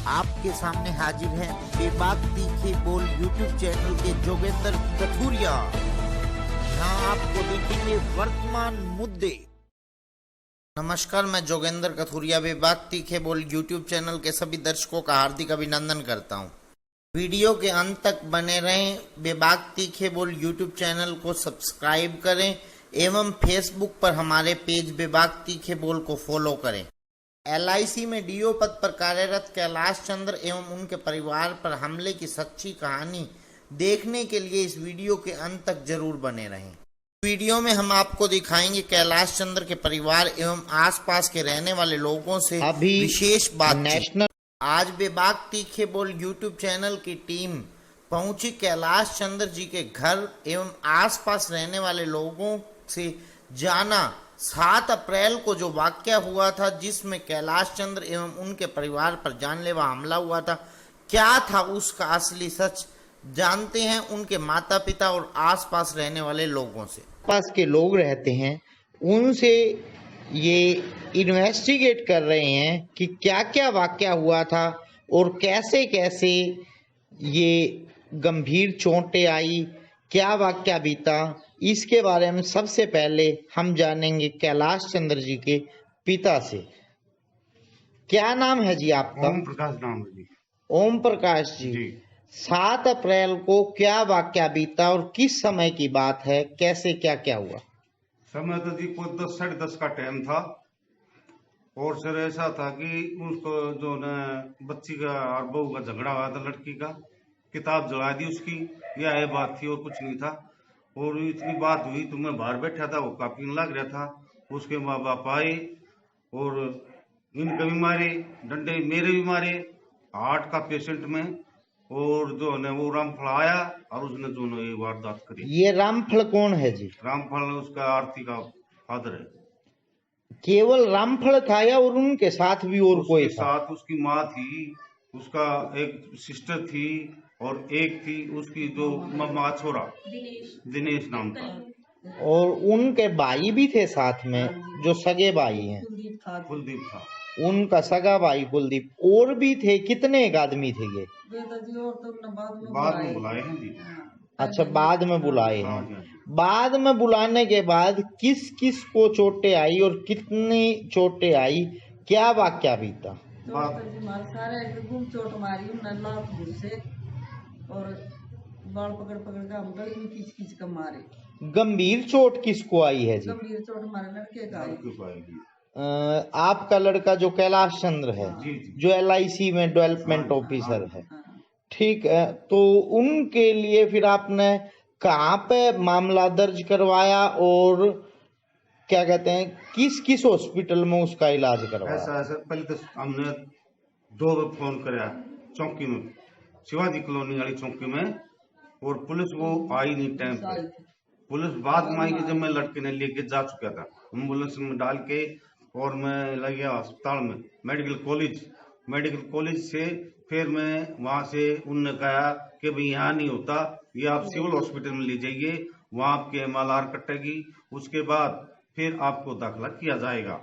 आपके सामने हाजिर है बेबाक तीखे बोल यूट्यूब चैनल के जोगेंद्र कथुरिया। यहाँ आपको देखेंगे वर्तमान मुद्दे। नमस्कार, मैं जोगेंद्र कथुरिया बेबाक तीखे बोल यूट्यूब चैनल के सभी दर्शकों का हार्दिक अभिनंदन करता हूँ। वीडियो के अंत तक बने रहें। बेबाक तीखे बोल यूट्यूब चैनल को सब्सक्राइब करें एवं फेसबुक पर हमारे पेज बेबाक तीखे बोल को फॉलो करें। LIC में DO पद पर कार्यरत कैलाश चंद्र एवं उनके परिवार पर हमले की सच्ची कहानी देखने के लिए इस वीडियो के अंत तक जरूर बने रहें। वीडियो में हम आपको दिखाएंगे कैलाश चंद्र के परिवार एवं आसपास के रहने वाले लोगों से अभी विशेष बातचीत। आज बेबाक तीखे बोल यूट्यूब चैनल की टीम पहुंची कैलाश चंद्र जी के घर एवं आसपास रहने वाले लोगों से जाना 7 अप्रैल को जो वाकया हुआ था जिसमें कैलाश चंद्र एवं उनके परिवार पर जानलेवा हमला हुआ था, क्या था उसका असली सच जानते हैं उनके माता पिता और आसपास रहने वाले लोगों से। पास के लोग रहते हैं उनसे ये इन्वेस्टिगेट कर रहे हैं कि क्या क्या वाकया हुआ था और कैसे कैसे ये गंभीर चोटें आई, क्या वाकया बीता। इसके बारे में सबसे पहले हम जानेंगे कैलाश चंद्र जी के पिता से। क्या नाम है जी आपका? ओम प्रकाश नाम है जी। ओम प्रकाश जी, 7 अप्रैल को क्या वाकया बीता और किस समय की बात है, कैसे क्या क्या हुआ? समय तो जी कोई 10 साढ़े 10 का टाइम था और सर ऐसा था कि उसको जो न बच्ची का और बहू का झगड़ा हुआ था, लड़की का किताब जला दी उसकी, यह बात थी और कुछ नहीं था। और इतनी बात हुई तो मैं बाहर बैठा था, वो काफी लग रहा था। उसके माँ बाप आए और इनके भी मारे डंडे, मेरे भी मारे, हार्ट का पेशेंट में। और जो है वो रामफल आया और उसने जो है ये वारदात करी। ये रामफल कौन है जी? रामफल उसका आरती का फादर है। केवल रामफल था या और उनके साथ भी और कोई था? साथ उसकी माँ थी, उसका एक सिस्टर थी और एक थी उसकी जो माँ छोरा दिनेश नाम था। और उनके भाई भी थे साथ में जो सगे भाई हैं? कुलदीप था उनका सगा भाई कुलदीप। और भी थे? कितने एक आदमी थे ये? बाद में बुलाए हैं जी। अच्छा, बाद में बुलाए हाँ हैं। जी। बाद में बुलाने के बाद किस किस को चोटें आई और कितनी चोटें आई, क्या वाकया बीता? सारे एकदम चोट मारी लात से और बाल पकड़ पकड़ के हम गली में खींच खींच कर मारे। गंभीर चोट किसको आई है जी? गंभीर चोट हमारे लड़के का आई। आपका लड़का जो कैलाश चंद्र है, जी, जी। जो LIC में डेवलपमेंट ऑफिसर है, हाँ। ठीक है। तो उनके लिए फिर आपने कहाँ पे मामला दर्ज करवाया और क्या कहते हैं किस किस हॉस्पिटल में उसका इलाज करवाया? ऐसा पहले तो हमने 2 बार फोन कराया चौकी में, शिवाजी कॉलोनी वाली चौकी में, और पुलिस वो आई नहीं टाइम पे। पुलिस बाद में आई कि जब मैं लड़के ने लेके जा चुका था एम्बुलेंस में डाल के, और मैं लग गया अस्पताल में मेडिकल कॉलेज से। फिर मैं वहां से उनने कहा कि भाई यहाँ नहीं होता, ये आप सिविल हॉस्पिटल में ले जाइए, वहां आपके MLR कटेगी, उसके बाद फिर आपको दाखिला किया जाएगा।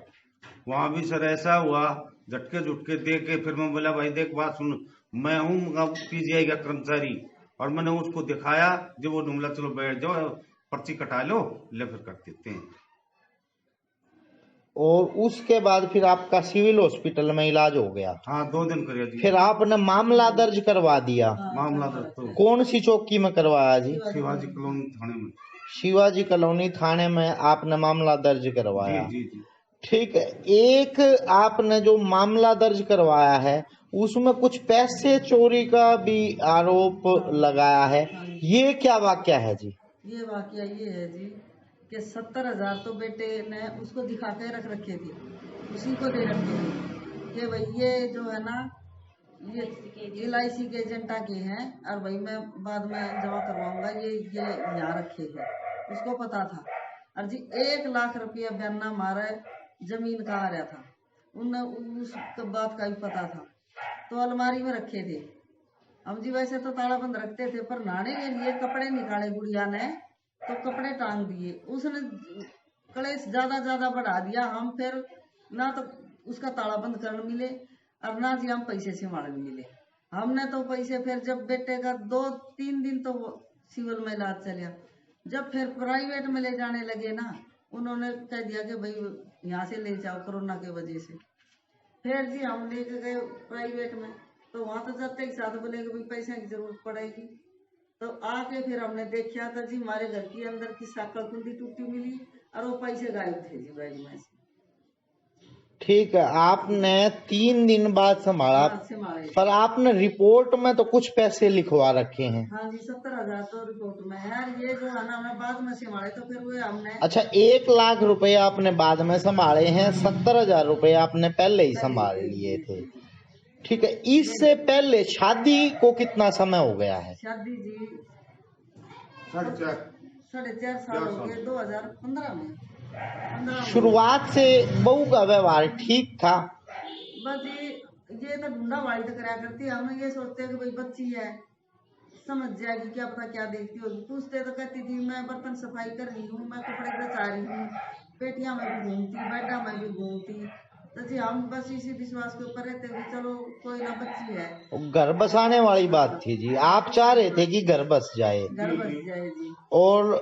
वहां भी सर ऐसा हुआ, झटके झुटके दे के फिर मैं बोला भाई देख बात सुन, मैं हूँ PGI का कर्मचारी, और मैंने उसको दिखाया। जब वो बोला चलो बैठ जाओ, पर्ची कटा लो, ले फिर कर देते हैं। और उसके बाद फिर आपका सिविल हॉस्पिटल में इलाज हो गया? हाँ, 2 दिन कर दिया। फिर आपने मामला दर्ज करवा दिया? मामला दर्ज तो कौन सी चौकी में करवाया जी? शिवाजी कॉलोनी थाने में। शिवाजी कॉलोनी थाने में आपने मामला दर्ज करवाया? जी जी जी। ठीक है। एक आपने जो मामला दर्ज करवाया है उसमें कुछ पैसे चोरी का भी आरोप लगाया है, ये क्या वाकया है जी? ये वाकया ये है जी कि 70,000 तो बेटे ने उसको दिखा के रख रखे थे, उसी को दे रखे थे कि भाई ये जो है ना ये LIC के एजेंटा के हैं और भाई मैं बाद में जमा करवाऊंगा, ये यहाँ रखे हैं, उसको पता था। और जी 1 लाख रुपया बयाना मारा, जमीन का आ रहा था, उन उस बात का भी पता था, तो अलमारी में रखे थे। हम जी वैसे तो ताला बंद रखते थे, पर नहाने के लिए कपड़े निकाले गुड़िया ने, तो कपड़े टांग दिए। उसने कलेश ज्यादा बढ़ा दिया। हम फिर ना तो उसका ताला बंद करने मिले और ना जी हम पैसे संभाल मिले। हमने तो पैसे फिर जब बेटे का 2-3 दिन तो सिविल में इलाज चलिया, जब फिर प्राइवेट में ले जाने लगे ना, उन्होंने कह दिया कि भाई यहाँ से ले जाओ कोरोना की वजह से। फिर जी हम लेके गए प्राइवेट में, तो वहां तो जाते ही साथ बोले कि भाई पैसे की जरूरत पड़ेगी। तो आके फिर हमने देखा था जी हमारे घर की अंदर की साकड़ कुंडी टूटी मिली और वो पैसे गायब थे जी बैग में से। ठीक है, आपने 3 दिन बाद संभाला, हाँ, संभाले। पर आपने रिपोर्ट में तो कुछ पैसे लिखवा रखे हैं। हाँ जी 70,000 तो रिपोर्ट में है। ये जो है ना हमने बाद में संभाले तो फिर वो हमने अच्छा, 1 लाख रुपए आपने बाद में संभाले हैं, 70,000 रुपए आपने पहले ही संभाल लिए थे। ठीक है, इससे पहले शादी को कितना समय हो गया है? शादी जी 4.5 4.5 साल हो गए, 2015 में। 15 में। शुरुआत से बहू का व्यवहार ठीक था? बस ये तो ढूंढा वाली तो कराया करती। हम ये सोचते हैं कि भाई बच्ची है, समझ जाएगी, क्या पता क्या देखती होगी। पूछते तो कहती थी मैं बर्तन सफाई कर रही हूँ, मैं कपड़े बचा रही हूँ, पेटियां में भी घूमती, बेडा में भी घूमती। तो जी हम बस इसी विश्वास के ऊपर रहते हुए चलो कोई ना बच्ची है। घर बसाने वाली बात थी जी, आप चाह रहे थे कि घर बस जाए, घर बस जाए जी। और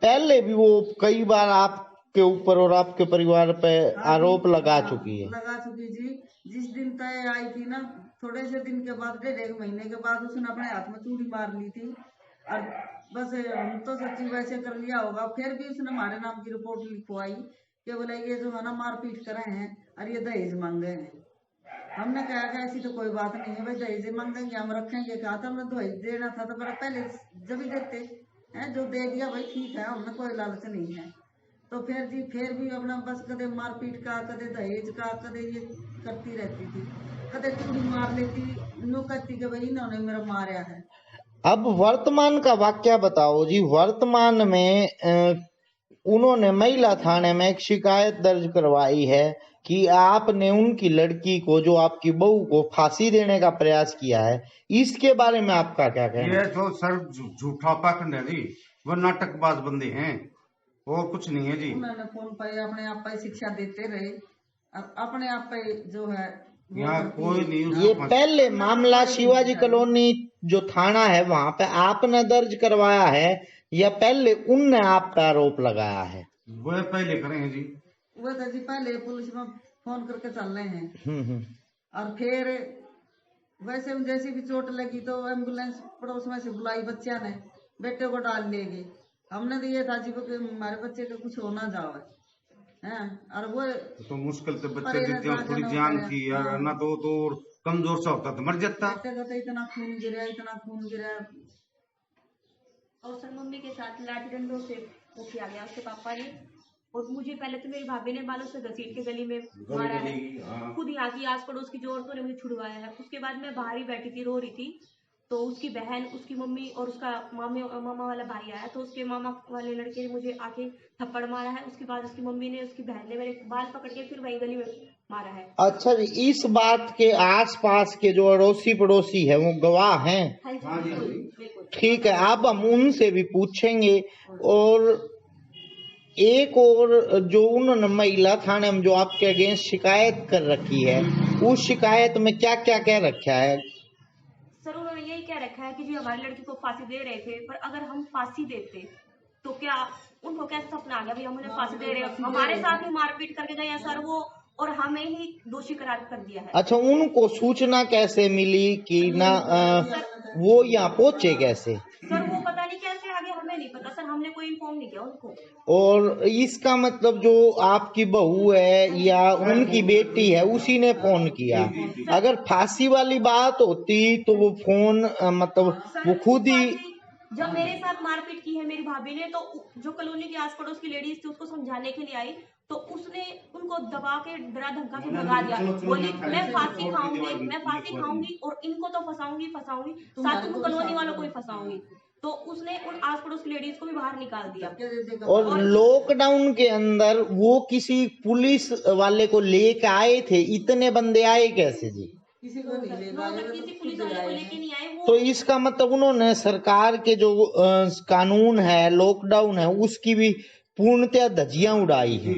पहले भी वो कई बार आपके ऊपर और आपके परिवार पे आरोप लगा चुकी है। लगा चुकी जी। जिस दिन तय आई थी ना, थोड़े से दिन के बाद, 1.5 महीने के बाद उसने अपने हाथ में चूड़ी मार ली थी। और बस हम तो सच्ची वैसे कर लिया होगा, फिर भी उसने हमारे नाम की रिपोर्ट लिखवाई कि बोले ये जो है ना मारपीट करे हैं और ये दहेज मांगे हैं। हमने कहा कि ऐसी तो कोई बात नहीं है भाई, दहेज मांगेंगे हम रखेंगे। कहा था हमने दहेज देना था तो पहले जब ही देते हैं, जो दे दिया भाई ठीक है, हमने कोई लालच नहीं है। तो फिर जी फिर भी अपना बस कदे मारपीट का, कदे दहेज का, कदे ये करती रहती थी। कदे चूड़ी मार लेती, नो कहती कि भाई इन्होंने मेरा मारा है। अब वर्तमान का वाक्य बताओ जी। वर्तमान में उन्होंने महिला थाने में एक शिकायत दर्ज करवाई है कि आपने उनकी लड़की को, जो आपकी बहू को, फांसी देने का प्रयास किया है। इसके बारे में आपका क्या कहना है? ये तो सर झूठा पाखंड है जी, वो नाटकबाज बंदे हैं और कुछ नहीं है जी। उन्होंने फोन पर अपने आप पे शिक्षा देते रहे और अपने आप पे जो है यहाँ कोई नहीं ये उसको पहले मामला शिवाजी कॉलोनी जो थाना है वहां पे आपने दर्ज करवाया है, या पहले उनने आप पे आरोप लगाया है? वो पहले करे हैं जी। वो तो जी पहले पुलिस में फोन करके चल रहे हैं। हम्म। और फिर वैसे में जैसी भी चोट लगी तो एम्बुलेंस पड़ोस में से बुलाई, बच्चा ने बेटे को डाल ले गए। हमने तो ये था जी कि हमारे बच्चे को कुछ हो ना जाए हैं। और वो तो मुश्किल से बच्चे देते हैं, थोड़ी जान की यार, ना तो कमजोर सा होता तो मर जाता। बेटे का तो इतना खून गिरा, इतना खून गिरा। और सर मम्मी के साथ लाठी डंडों से वो किया गया उसके पापा ने। और मुझे पहले तो मेरी भाभी ने बालों से घसीट के गली में मारा है। खुद यहाँ की आस पड़ोस की जो औरतों ने मुझे छुड़वाया है। उसके बाद मैं बाहर ही बैठी थी, रो रही थी, तो उसकी बहन, उसकी मम्मी और उसका मामा वाला भाई आया, तो उसके मामा वाले लड़के ने मुझे आके थप्पड़ मारा है। उसके बाद उसकी मम्मी ने, उसकी बहन ने मेरे बाल पकड़ के फिर वही गली में मारा है। अच्छा जी, इस बात के आसपास के जो अड़ोसी पड़ोसी है वो गवाह हैं? हाँ जी बिल्कुल। ठीक है, अब हम उनसे भी पूछेंगे। और एक और जो उन्होंने महिला थाने में जो आपके अगेंस्ट शिकायत कर रखी है, उस शिकायत में क्या क्या कह रखा है? सर उन्होंने यही कह रखा है कि जी हमारी लड़की को फांसी दे रहे थे, पर अगर हम फांसी देते तो क्या उनको कैसा सपना आ गया भाई हम उन्हें फांसी दे रहे हैं, हमारे साथ ही मारपीट करके गए हैं सर वो, और हमें ही दोषी करार कर दिया है। अच्छा, उनको सूचना कैसे मिली कि ना वो यहाँ पहुंचे कैसे? सर वो पता नहीं कैसे आगे, हमें नहीं पता सर, हमने कोई इन्फॉर्म नहीं किया उनको। और इसका मतलब जो आपकी बहू है या उनकी बेटी है उसी ने फोन किया? अगर फांसी वाली बात होती तो वो फोन मतलब वो खुद ही, जब मेरे साथ मारपीट की है मेरी भाभी ने, तो जो कॉलोनी के आस पड़ोस की लेडीज थी उसको समझाने के लिए आई, तो उसने उनको दबा के डरा धमका के भगा दिया। बोली मैं फांसी खाऊंगी और इनको तो फंसाऊंगी, साथ में कॉलोनी वालों को भी फंसाऊंगी। तो उसने उन आस पड़ोस की लेडीज को भी बाहर निकाल दिया। और लॉकडाउन के अंदर वो किसी पुलिस वाले को लेके आए थे? इतने बंदे आए कैसे जी? किसी को नहीं ले वो अगर किसी पुलिस वाले को लेके नहीं आए वो, तो इसका मतलब उन्होंने सरकार के जो कानून है, लॉकडाउन है, उसकी भी पूर्णतः धज्जियां उड़ाई है।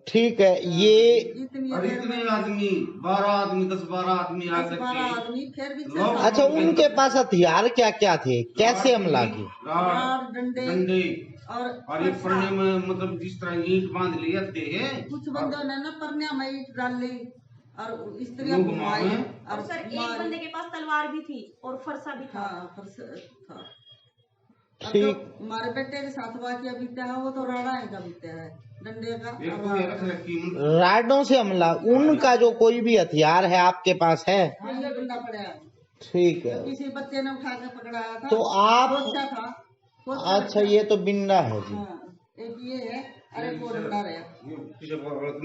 ठीक है। ये इतनी और इतने आदमी 12 आदमी 10-12 आदमी आ 12 करके आदमी फिर भी लोग- अच्छा, उनके पास हथियार क्या क्या थे, कैसे हमला की? राड, डंडे डंडे और और एक परने में मतलब जिस तरह ईंट बांध लिए थे। कुछ बंदों ने ना परनिया में ईंट डाल ली और स्त्रियां लोग घुमाई मारे। और सर एक मारी। बंदे के पास तलवार भी थी और फरसा भी था। हाँ फर्श था। और ठीक। जो हमारे बेटे के साथ वाकिया बीता है वो तो राड़ा का बीता है, डंडे का एक और तो ये रख रखी राडों से हमला, उनका जो कोई भी हथियार है आपके पास है? हाँ, ये डंडा पड़ा है ठीक है। जो किसी बच्चे ने उठा के पकड़ाया था। तो आप पोछा था, पोछा अच्छा, रखा। ये तो बिंडा है जी। हाँ, एक ये है, अरे वो डंडा रहा।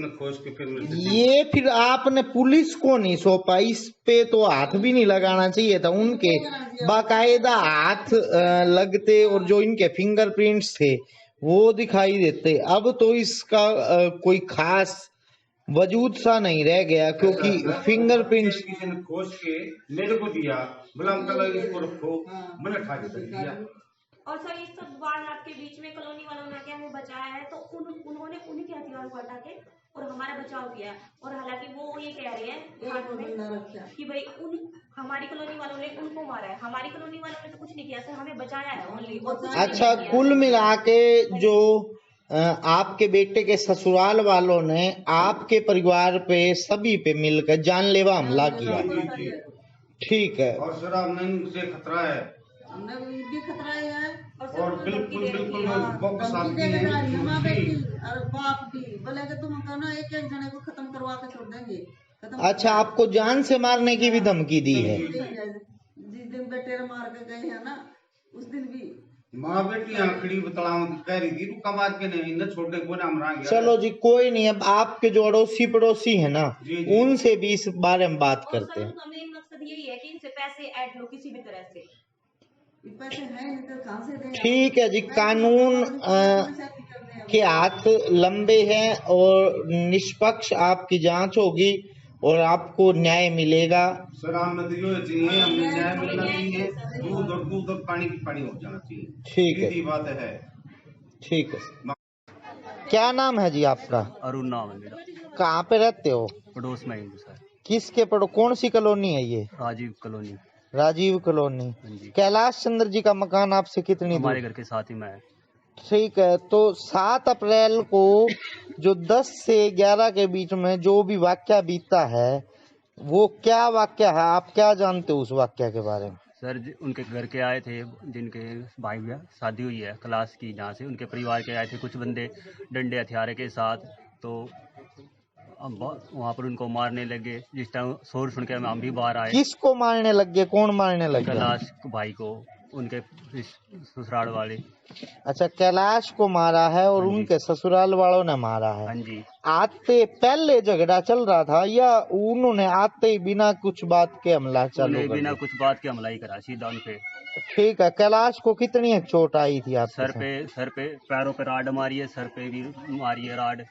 ने खोज के फिर मिलते ये फिर आपने पुलिस को नहीं सौंपा, इस पे तो हाथ भी नहीं लगाना चाहिए था। उनके बाकायदा हाथ लगते और जो इनके फिंगरप्रिंट्स थे वो दिखाई देते। अब तो इसका कोई खास वजूद सा नहीं रह गया, क्योंकि फिंगरप्रिंट्स किसी ने खोज के मेरे को दिया, बोला अंकल इसको रखो, मैंने उठा के रख दिया। और सर इस सब वारदात के बीच में कॉलोनी वालों ने क्या हमें बचाया है, तो उन्होंने उन्हीं के हथियारों को हटा के और हमारा बचाव किया है। और हालांकि वो ये कह रहे हैं हाथ में कि भाई हमारी कॉलोनी वालों ने उनको मारा है, हमारी कॉलोनी वालों ने तो कुछ नहीं किया सर, हमें बचाया है ओनली। अच्छा, कुल मिला के जो आपके बेटे के ससुराल वालों ने आपके परिवार पे, सभी पे मिलकर जानलेवा हमला किया। ठीक है। और सर हमने इनसे खतरा है, हमने भी खतरा है और बिल्कुल बिल्कुल बॉक्स धमकी आती दे के जा रही है माँ है। बेटी और बाप भी, बोले कि तुम कहना एक एक जने को खत्म करवा के छोड़ देंगे, खत्म। अच्छा, आपको जान से मारने की भी धमकी दी है? जिस दिन बेटे मार के गए हैं ना, उस दिन भी माँ बेटी आंखड़ी बतलाओ कह रही थी तू कमाल के नहीं न छोटे को नाम रहा गया। चलो जी, कोई नहीं। अब आपके जो अड़ोसी पड़ोसी है ना, जी, जी। उनसे भी इस बारे में बात और करते सर हैं। उनका मेन मकसद यही है कि इनसे पैसे ऐड लो किसी भी तरह से। पैसे हैं नहीं तो कहाँ से दें? ठीक है जी, कानून के हाथ लंबे हैं और निष्पक्ष आपकी जांच होगी और आपको न्याय मिलेगा। सर हमने तो यो चाहिए, हमें न्याय मिलना चाहिए, दूध तक पानी हो जाना चाहिए। ठीक है, सीधी बात है। ठीक है। क्या नाम है जी आपका? अरुण नाम है मेरा। कहाँ पे रहते हो? पड़ोस में ही हूँ सर। किसके पड़ो? कौन सी कॉलोनी है ये? राजीव कॉलोनी। राजीव कॉलोनी। हाँ जी। कैलाश चंद्र जी का मकान आपसे कितनी दूर? हमारे घर के साथ ही में है। ठीक है। तो 7 अप्रैल को जो 10 से 11 के बीच में जो भी वाकया बीता है, वो क्या वाकया है? आप क्या जानते हो उस वाकया के बारे में? सर उनके घर के आए थे, जिनके भाई में शादी हुई है क्लास की, जहाँ से उनके परिवार के आए थे कुछ बंदे डंडे हथियारे के साथ। तो अब वहाँ पर उनको मारने लगे। जिस टाइम शोर सुन के हम भी बाहर आए। किसको मारने लग गए? कौन मारने लग गया? कैलाश भाई को, उनके ससुराल वाले। अच्छा, कैलाश को मारा है और हाँ जी। उनके ससुराल वालों ने मारा है। हाँ जी। आते पहले झगड़ा चल रहा था या उन्होंने आते ही बिना कुछ बात के हमला चालू उन्हें कर बिना दिया? कुछ बात के हमला ही करा सीधा उन पे। ठीक है। कैलाश को कितनी चोट आई थी आपके सर साथ? पे पैरों पे राड मारी है, सर पे भी मारी है राड।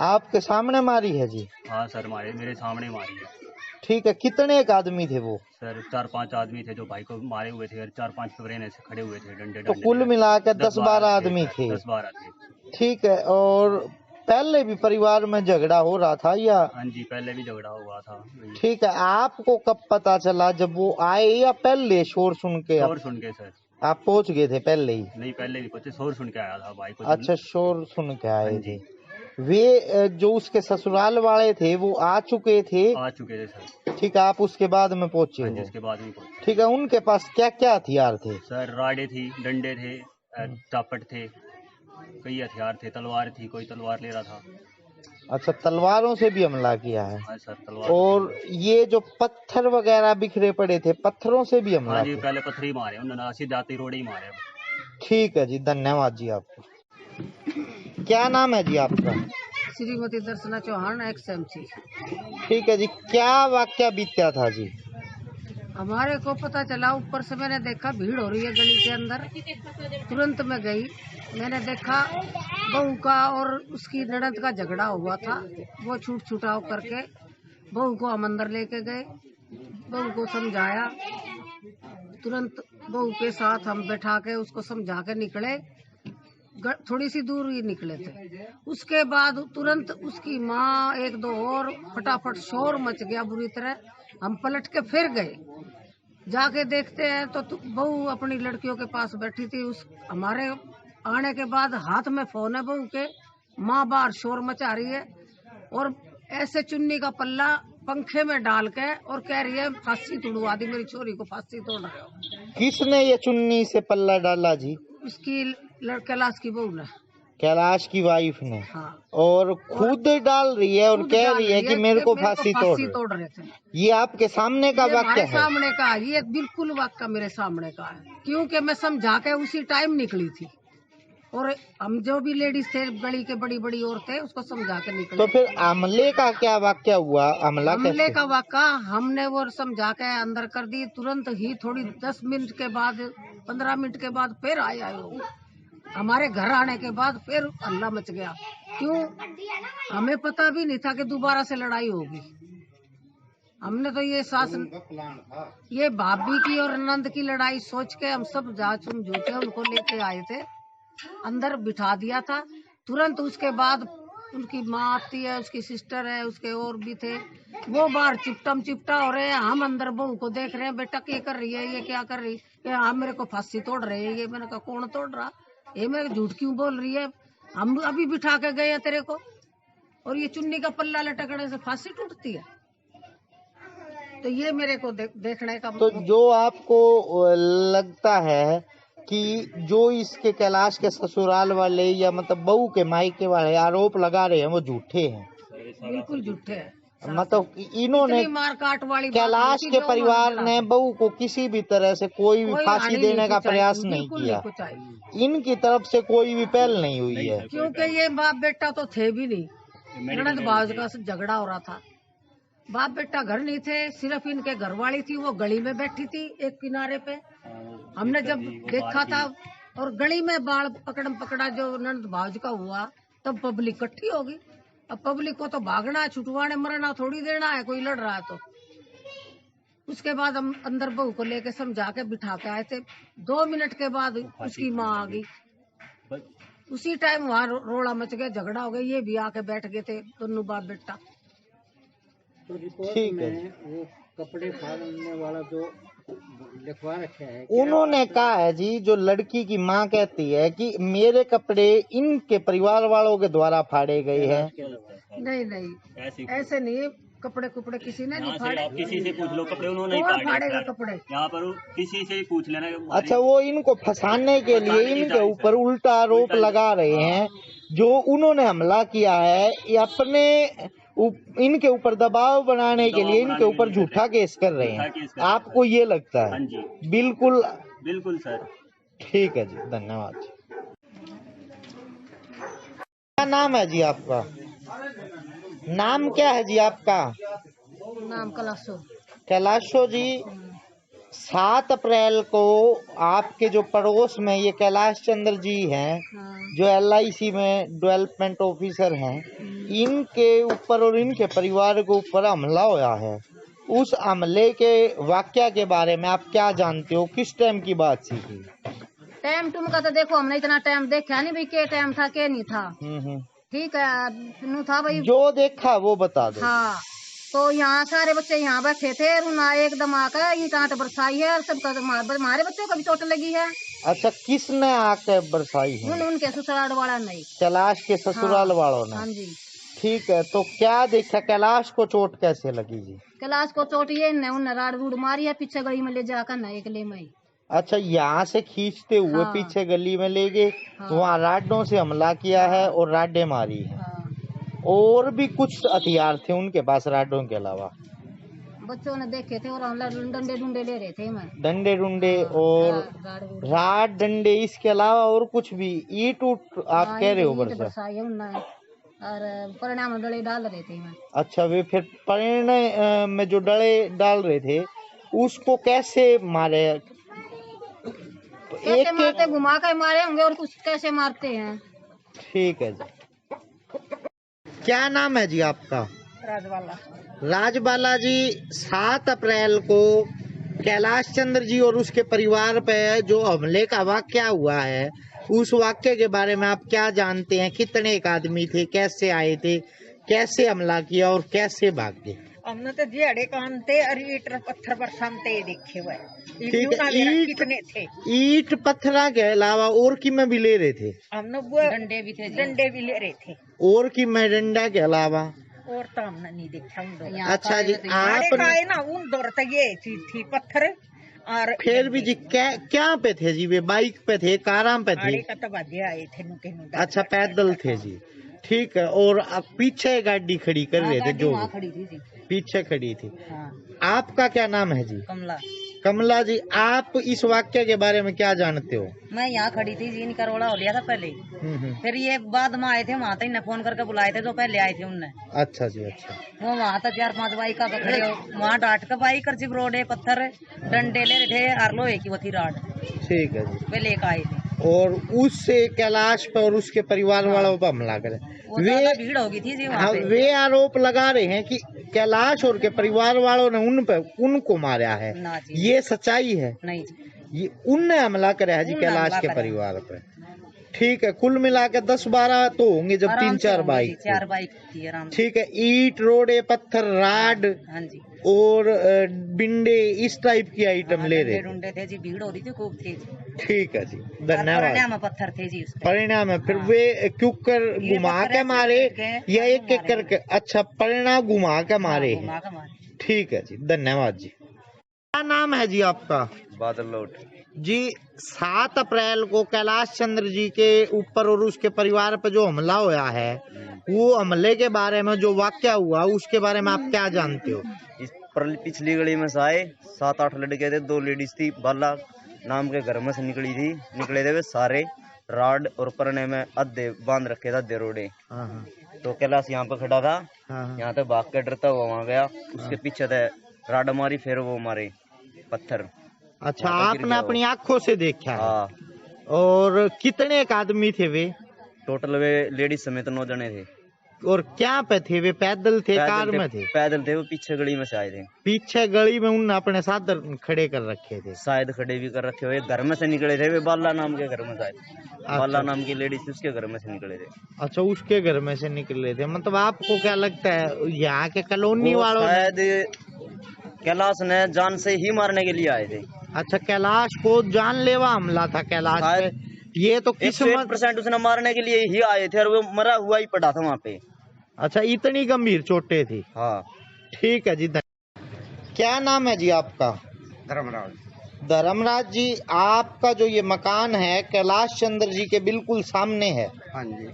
आपके सामने मारी है जी? हाँ सर, मेरे सामने मारी है। ठीक है। कितने एक आदमी थे वो? सर 4-5 आदमी थे जो भाई को मारे हुए थे, और 4-5 कवरेन ऐसे खड़े हुए थे डंडे तो डंडे। कुल मिला के 10-12 आदमी थे। 10-12 थे। ठीक है। और पहले भी परिवार में झगड़ा हो रहा था या? हाँ जी, पहले भी झगड़ा हुआ था। ठीक है। आपको कब पता चला? जब वो आए या पहले शोर सुन के? शोर सुन के सर। आप पहुंच गए थे पहले ही? नहीं, पहले भी पहुंचे, शोर सुन के आया था भाई को। अच्छा, शोर सुन के आए हाँ थे। जी। वे जो उसके ससुराल वाले थे वो आ चुके थे? आ चुके थे सर। ठीक है। आप उसके बाद में पहुंचे हाँ जी, हो? उसके बाद भी पहुंचे। ठीक है। उनके पास क्या क्या हथियार थे? सर राडे थी, डंडे थे, चापट थे, कई हथियार थे, तलवार थी, कोई तलवार ले रहा था। अच्छा, तलवारों से भी हमला किया है? हाँ सर, तलवार। और ये जो पत्थर वगैरह बिखरे पड़े थे, पत्थरों से भी हमला हाँ जी, किया? पहले पत्थर ही मारे उन्होंने, सीधे आते रोड ही मारे। ठीक है जी, धन्यवाद जी आपको। क्या नाम है जी आपका? श्रीमती दर्शना चौहान, XMC। ठीक है जी। क्या वाकया बीता था जी? हमारे को पता चला, ऊपर से मैंने देखा भीड़ हो रही है गली के अंदर। तुरंत मैं गई, मैंने देखा बहू का और उसकी ननद का झगड़ा हुआ था। वो छूट छुटाव करके बहू को हम अंदर लेके गए, बहू को समझाया। तुरंत बहू के साथ हम बैठा के उसको समझा के निकले। थोड़ी सी दूर ही निकले थे। उसके बाद तुरंत उसकी माँ एक दो और फटाफट शोर मच गया बुरी तरह। हम पलट के फिर गए, जाके देखते हैं तो बहू अपनी लड़कियों के पास बैठी थी। उस हमारे आने के बाद हाथ में फोन है बहू के, माँ बाहर शोर मचा रही है और ऐसे चुन्नी का पल्ला पंखे में डाल के और कह रही है फांसी तोड़वा दी, मेरी छोरी को फांसी तोड़ रहे हो। किसने ये चुन्नी से पल्ला डाला जी? उसकी कैलाश की बहू ने, कैलाश की वाइफ ने। हाँ। और खुद डाल रही है और कह रही है कि मेरे को फांसी तोड़ रहे थे। ये आपके सामने का वाक्य है? सामने का, ये बिल्कुल वाक्य मेरे सामने का है, क्योंकि मैं समझा के उसी टाइम निकली थी और हम जो भी लेडीज थे गली के बड़ी बड़ी औरतें उसको समझा के निकले। तो फिर हमले का क्या वाक्य हुआ? हमले का वाक्य हमने वो समझा के अंदर कर दी। तुरंत ही थोड़ी 10 मिनट के बाद 15 मिनट के बाद फिर आया वो। हमारे घर आने के बाद फिर हल्ला मच गया। क्यों? हमें पता भी नहीं था कि दोबारा से लड़ाई होगी। हमने तो ये ये भाभी की और नंद की लड़ाई सोच के हम सब जांच झूठे उनको लेके आए थे, अंदर बिठा दिया था। तुरंत उसके बाद उनकी माँ आती है, उसकी सिस्टर है, उसके और भी थे, वो बाहर चिपटा हो रहे हैं। हम अंदर बहू को देख रहे हैं, बेटा क्या कर रही है, ये क्या कर रही है? हाँ मेरे को फांसी तोड़ रहे हैं। ये मैंने कहा कौन तोड़ रहा? ये मैं झूठ क्यों बोल रही है? हम अभी बिठा के गए हैं तेरे को, और ये चुन्नी का पल्ला लटकने से फांसी टूटती है? तो ये मेरे को देखने का। तो जो आपको लगता है कि जो इसके कैलाश के ससुराल वाले या मतलब बहू के मायके वाले आरोप लगा रहे हैं वो झूठे हैं? बिल्कुल झूठे हैं। मतलब इन्होंने मारकाट वाली कैलाश के परिवार ने बहू को किसी भी तरह से कोई भी फांसी देने का प्रयास नहीं किया। इनकी तरफ से कोई भी पहल नहीं हुई है, क्योंकि ये बाप बेटा तो थे भी नहीं। ननद भाव का झगड़ा हो रहा था, बाप बेटा घर नहीं थे, सिर्फ इनके घर वाली थी, वो गली में बैठी थी एक किनारे पे। हमने जब देखा था और गली में बाढ़ पकड़ा जो ननद भाव का हुआ, तब पब्लिक इकट्ठी होगी। अब पब्लिक को तो भागना, छुटवाने मरना थोड़ी देना है, कोई लड़ रहा है तो। उसके बाद हम अंदर बहू को लेके समझा के बिठा के आए थे। 2 मिनट के बाद उसकी माँ आ गई। उसी टाइम वहाँ रोड़ा मच गया, झगड़ा हो गया। ये भी आके बैठ गए थे दोनों बाप बेटा। तो रिपोर्ट में वो कपड़े फाड़ने वाला जो लिखवा रखे है, उन्होंने कहा है जी, जो लड़की की माँ कहती है कि मेरे कपड़े इनके परिवार वालों के द्वारा फाड़े गए हैं। नहीं ऐसे नहीं, कपड़े कुपड़े किसी ने नहीं फाड़े। आप किसी से पूछ लो, कपड़े उन्होंने नहीं फाड़ेगा कपड़े। यहाँ पर किसी से पूछ लेना। अच्छा, वो इनको फंसाने के लिए इनके ऊपर उल्टा आरोप लगा रहे हैं। जो उन्होंने हमला किया है ये अपने इनके ऊपर दबाव बनाने के लिए इनके ऊपर झूठा केस कर रहे हैं। आपको ये लगता है? हाँ जी, बिल्कुल सर। ठीक है जी, धन्यवाद। क्या नाम है जी आपका? नाम क्या है जी आपका? नाम कैलाशो। कैलाशो जी, 7 अप्रैल को आपके जो पड़ोस में ये कैलाश चंद्र जी हैं, जो LIC में डेवलपमेंट ऑफिसर हैं, इनके ऊपर और इनके परिवार के ऊपर हमला हुआ है। उस हमले के वाकया के बारे में आप क्या जानते हो? किस टाइम की बात थी? टाइम टूम का तो देखो हमने इतना टाइम देखा नहीं भाई, क्या टाइम था क्या नहीं था। ठीक है, नू था भाई, जो देखा वो बता दो। हाँ, तो यहाँ सारे बच्चे यहाँ बैठे थे, एकदम आकर ईंट आट बरसाई है, सबका हमारे बच्चों को भी चोट लगी है। अच्छा, किसने आके बरसाई है? उनके ससुराल वाला नहीं, कैलाश के ससुराल वालों ने। हाँ जी। ठीक है, तो क्या देखा? कैलाश को चोट कैसे लगी जी? कैलाश को चोट ये उन्हें राड रूड मारी है, पीछे गली में ले जाकर न एक ले मई। अच्छा, यहाँ से खींचते हुए पीछे गली में ले गए, वहाँ राडों से हमला किया है और राडें मारी है। और भी कुछ हथियार थे उनके पास राडों के अलावा? बच्चों ने देखे थे और डंडे डुंडे ले रहे थे। मैं डंडे डुंडे और राड डंडे, इसके अलावा और कुछ भी? ईट उट आप कह रहे हो बरसाई और परिणाम डले डाल रहे थे। मैं अच्छा, वे फिर परिणाम में जो डले डाल रहे थे उसको कैसे मारे? कैसे मारते? घुमा कर मारे होंगे और कुछ कैसे मारते हैं। ठीक है जी। क्या नाम है जी आपका? राजबाला। राजबाला जी, 7 अप्रैल को कैलाश चंद्र जी और उसके परिवार पे जो हमले का वाकया हुआ है, उस वाक्य के बारे में आप क्या जानते हैं? कितने एक आदमी थे, कैसे आए थे, कैसे हमला किया और कैसे भाग गए? हमने तो दिहाड़े काम थे और ईट पत्थर बरसाते देखे हुए। ठीक है, कितने थे? ईट पत्थरा के अलावा और की में भी ले रहे थे? हमने वो डंडे भी ले रहे थे। और की में डंडा के अलावा और तो हमने नहीं देखा उन दौर। अच्छा जी, आपने ना उन दौर तक ये चीज थी पत्थर। और फिर भी जी क्या पे थे जी? वे बाइक पे थे, कारां पे थे? आए थे नुके। अच्छा, पैदल थे जी। ठीक है, और आप पीछे गाड़ी खड़ी कर रहे थे? जो खड़ी थी जी, पीछे खड़ी थी। हाँ। आपका क्या नाम है जी? कमला। कमला जी, आप इस वाक्य के बारे में क्या जानते हो? मैं यहाँ खड़ी थी जी, इनका रोड़ा हो लिया था पहले। फिर ये बाद में आए थे, वहाँ तक फोन करके बुलाए थे, जो पहले आए थे उनने। अच्छा जी, अच्छा। वो वहाँ तक 4-5 बाइक का खड़े हो, वहाँ डांट का बाइक कर रोडे पत्थर डंडे ले रहे थे और लोहे की वो थी राड। ठीक है जी। वे लेकर आए थे और उससे कैलाश पर और उसके परिवार वालों पर हमला करे। वे भीड़ होगी थी जी वहाँ पे। वे आरोप लगा रहे हैं कि कैलाश और के परिवार वालों ने उनको मारा है। ये सच्चाई है? नहीं जी, ये उनने हमला करा है जी कैलाश के परिवार पर। ठीक है, कुल मिला के 10-12 तो होंगे जब 3-4 बाइक। 4 बाइक थी आराम से। ठीक है, ईट रोडे पत्थर राड हाँ जी, और बिंडे इस टाइप की आइटम ले रहे थे जी। भीड़ हो रही थी खूब थी। ठीक है जी, धन्यवाद। परिणाम पत्थर थे जी उसके। परिणाम है फिर वे क्यूकर घुमा के मारे या एक एक करके? अच्छा, परिणाम घुमा के मारे। ठीक है जी, धन्यवाद जी। क्या नाम है जी आपका? बादल लौट जी। 7 अप्रैल को कैलाश चंद्र जी के ऊपर और उसके परिवार पर जो हमला हुआ है, वो हमले के बारे में जो वाक्य हुआ उसके बारे में आप क्या जानते हो? इस पिछली गली में से आए 7-8 लड़के थे, 2 लेडीज थी। बाला नाम के घर में से निकले थे वे सारे राड और परने में अद्धे बांध रखे थे, अद्धे रोडे। तो कैलाश यहाँ पे खड़ा था, यहाँ पे भाग के डरता हुआ वहाँ गया, उसके पीछे थे राड मारी, फिर वो मारे पत्थर। अच्छा, आपने अपनी आंखों से देखा? हाँ। और कितने एक आदमी थे वे? टोटल वे लेडीज समेत 9 जने थे। और क्या पे थे वे? पैदल थे, कार में थे? पैदल थे, वो पीछे गली में से आए थे। पीछे गली में उन्होंने अपने साधन खड़े कर रखे थे? शायद खड़े भी कर रखे हुए। घर में से निकले थे वे, बाला नाम के घर में से आए। बाला नाम की लेडीज उसके घर में से निकले थे। अच्छा, उसके घर में से निकले थे। मतलब आपको क्या लगता है यहाँ के कॉलोनी वालों शायद कैलाश ने जान से ही मारने के लिए आए थे? अच्छा, कैलाश को जानलेवा हमला था कैलाश पे? ये तो किस्मत। 1% उसने मारने के लिए ही आए थे और वो मरा हुआ ही पड़ा था वहाँ पे। अच्छा, इतनी गंभीर चोटें थी? हाँ। ठीक है जी। क्या नाम है जी आपका? धर्मराज। धर्मराज जी, आपका जो ये मकान है कैलाश चंद्र जी के बिल्कुल सामने है? हाँ जी।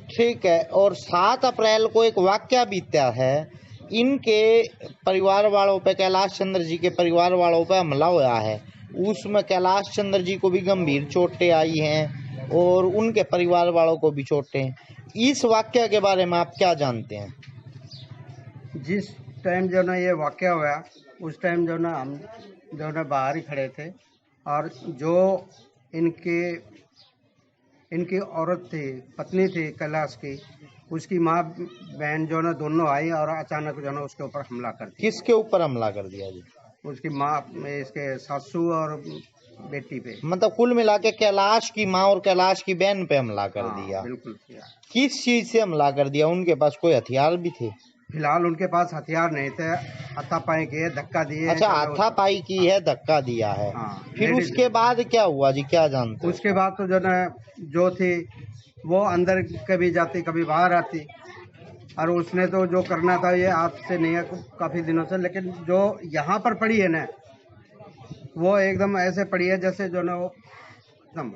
ठीक है, और 7 अप्रैल को एक वाकया बीता है, इनके परिवार वालों पे, कैलाश चंद्र जी के परिवार वालों पे हमला हुआ है। उसमें कैलाश चंद्र जी को भी गंभीर चोटें आई हैं और उनके परिवार वालों को भी चोटें। इस वाकया के बारे में आप क्या जानते हैं? जिस टाइम जो ना ये वाकया हुआ, उस टाइम जो ना हम जो ना बाहर ही खड़े थे, और जो इनकी औरत थी, पत्नी थी कैलाश की, उसकी माँ बहन जो ना दोनों आई और अचानक जो ना उसके ऊपर हमला कर दिया। किसके ऊपर हमला कर दिया जी? उसकी माँ, इसके सासू और बेटी पे। मतलब कुल मिला के कैलाश की माँ और कैलाश की बहन पे हमला कर दिया? बिल्कुल किया। किस चीज से हमला कर दिया? उनके पास कोई हथियार भी थे? फिलहाल उनके पास हथियार नहीं थे, हाथापाई किए, धक्का दिए। अच्छा, हाथापाई की है, धक्का दिया है। फिर उसके बाद क्या हुआ जी, क्या जानते? उसके बाद तो जो ना जो थी वो अंदर कभी जाती कभी बाहर आती, और उसने तो जो करना था ये आज से नहीं है, काफी दिनों से। लेकिन जो यहाँ पर पड़ी है ना, वो एकदम ऐसे पड़ी है जैसे जो ना वो एकदम।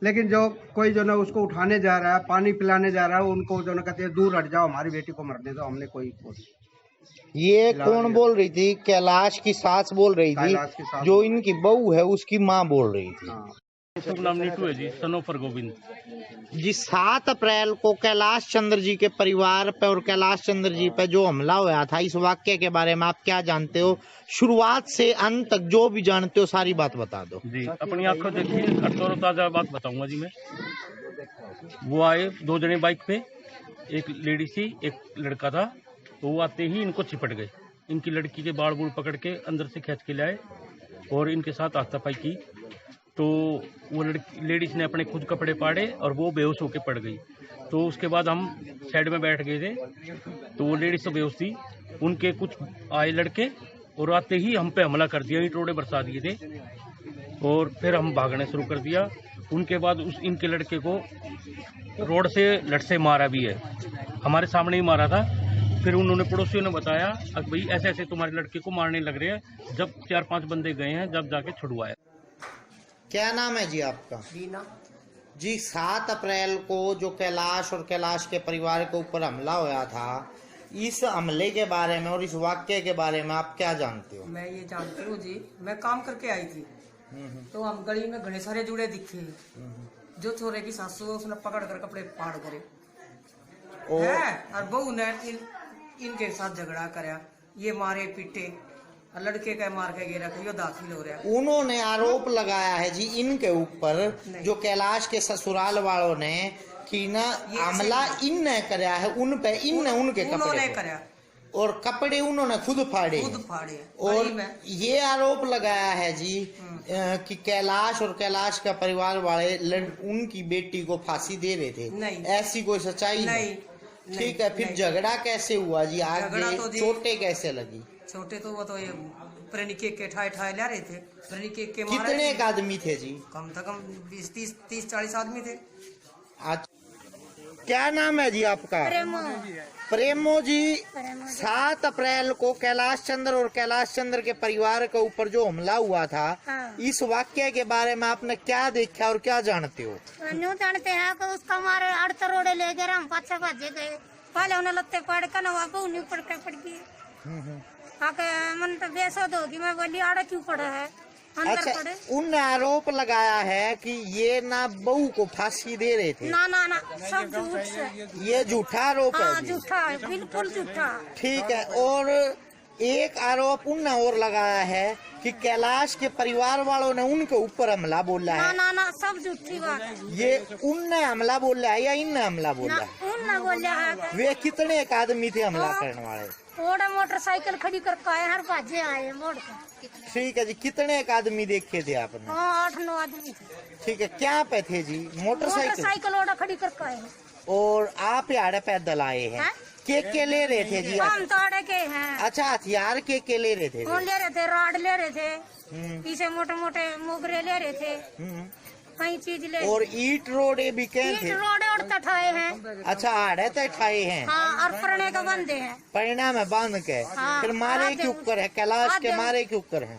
लेकिन जो कोई जो ना उसको उठाने जा रहा है, पानी पिलाने जा रहा है, उनको जो ना कहते हैं दूर हट जाओ, हमारी बेटी को मरने दो। हमने कोई ये कौन बोल रही थी? कैलाश की सास बोल रही थी? जो इनकी बहू है उसकी माँ बोल रही थी? शुभ नाम नीटू है जी, सनोफर गोविंद जी। 7 अप्रैल को कैलाश चंद्र जी के परिवार पे और कैलाश चंद्र जी पे जो हमला हुआ था, इस वाक्य के बारे में आप क्या जानते हो? शुरुआत से अंत तक जो भी जानते हो सारी बात बता दो जी। अपनी आंखों देखी और ताजा बात बताऊंगा जी मैं। वो आए 2 जने बाइक पे, एक लेडी थी, एक लड़का था। तो वो आते ही इनको चिपट गए, इनकी लड़की के बाल बूढ़ पकड़ के अंदर से खींच के लाए और इनके साथ हाथापाई की। तो वो लेडीज ने अपने खुद कपड़े फाड़े और वो बेहोश होकर पड़ गई। तो उसके बाद हम साइड में बैठ गए थे, तो वो लेडीज तो बेहोश थी, उनके कुछ आए लड़के और आते ही हम पे हमला कर दिया, ईंट रोड़े बरसा दिए थे और फिर हम भागने शुरू कर दिया। उनके बाद इनके लड़के को रोड से लट से मारा भी है, हमारे सामने ही मारा था। फिर उन्होंने पड़ोसियों ने बताया कि भाई ऐसे ऐसे तुम्हारे लड़के को मारने लग रहे हैं। जब 4-5 बंदे गए हैं, जब जाके छुड़वाया। क्या नाम है जी आपका? रीना जी, 7 अप्रैल को जो कैलाश और कैलाश के परिवार के ऊपर हमला हुआ था, इस हमले के बारे में और इस वाक्य के बारे में आप क्या जानते हो? मैं ये जानती हूँ जी, मैं काम करके आई थी तो हम गली में घने सारे जुड़े दिखे। जो छोरे की सासू उसने पकड़ कर कपड़े फाड़ करे और बहू ने इनके साथ झगड़ा कराया, ये मारे पीटे और लड़के का मार के गिरा यो दाखिल हो रहा। उन्होंने आरोप लगाया है जी इनके ऊपर, जो कैलाश के ससुराल वालों ने, कि ना हमला इनने कराया है उन पे, इनने उनके कपड़े कराया और कपड़े उन्होंने खुद फाड़े और ये आरोप लगाया है जी कि कैलाश और कैलाश का परिवार वाले उनकी बेटी को फांसी दे रहे थे। नहीं, ऐसी कोई सच्चाई नहीं। ठीक है, फिर झगड़ा कैसे हुआ जी? आगे तो चोटें कैसे लगी? छोटे तो वो तो ये प्रेमी केक के ठाए ला रहे थे, प्रेमी केक के मारे। कितने एक आदमी थे जी? कम से कम 20-30-40 आदमी थे। क्या नाम है जी आपका? प्रेमो जी, 7 अप्रैल को कैलाश चंद्र और कैलाश चंद्र के परिवार के ऊपर जो हमला हुआ था, इस वाक्य के बारे में आपने क्या देखा और क्या जानते हो? न्यू जानते हैं कि उसका मारे अड़ता रोडे ले गए, हम पाछे भाजे गए, पहले उन्हें लत्ते पड़ कर ना वापस उन्हें पड़ गई। आके मन तो बेसोद होगी, मैं बोली आड़ा क्यों पड़ा है? अच्छा, उन आरोप लगाया है कि ये ना बहू को फांसी दे रहे थे। ना ना ना, सब झूठ है। ये झूठा आरोप है? झूठा है, बिल्कुल झूठा। ठीक है, और एक आरोप उनने और लगाया है कि कैलाश के परिवार वालों ने उनके ऊपर हमला बोला है। ना ना ना, सब झूठी बात है। ये उनने हमला बोला है या इनने हमला बोला है? उनने बोला है। वे कितने एक आदमी थे हमला करने वाले? थोड़ा मोटरसाइकिल खड़ी करके आए, हर भाजे आए मोड़ कर। ठीक है जी, कितने एक आदमी देखे थे आपने? 8-9 आदमी थे। ठीक है, क्या पे थे जी? मोटरसाइकिल ओड़ा खड़ी करके आए। और आप यार पैदल आए हैं? के ले रहे थे जी? हम तोड़े के हैं। अच्छा, हथियार के ले रहे थे? ले रहे थे, रॉड ले रहे थे, पीछे मोटे मोटे मोगरे ले रहे थे, कई चीज ले। और ईट रोडे भी थे? ईट रोडे और तठाए हैं। अच्छा, आड़े तठाए हैं। हाँ, और परने का बंदे हैं। परिणाम है बांध के। हाँ, फिर मारे क्यों कर है? कैलाश के मारे क्यों कर है?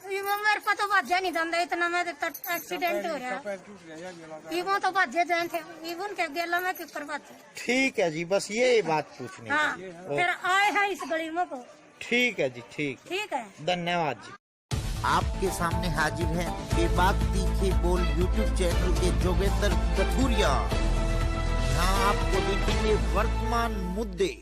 मेरे को तो भाज्या नहीं धंधा, इतना में एक्सीडेंट हो रहा तो भाज्य जाए थे, उनके गेला में क्यों करवाते। ठीक है जी, बस यही बात पूछनी। हाँ, फिर आए हैं इस गली में को। ठीक है जी, ठीक है, धन्यवाद जी। आपके सामने हाजिर है बेबाक तीखे बोल यूट्यूब चैनल के जोगेंद्र कथुरिया। यहाँ आपको देखेंगे वर्तमान मुद्दे।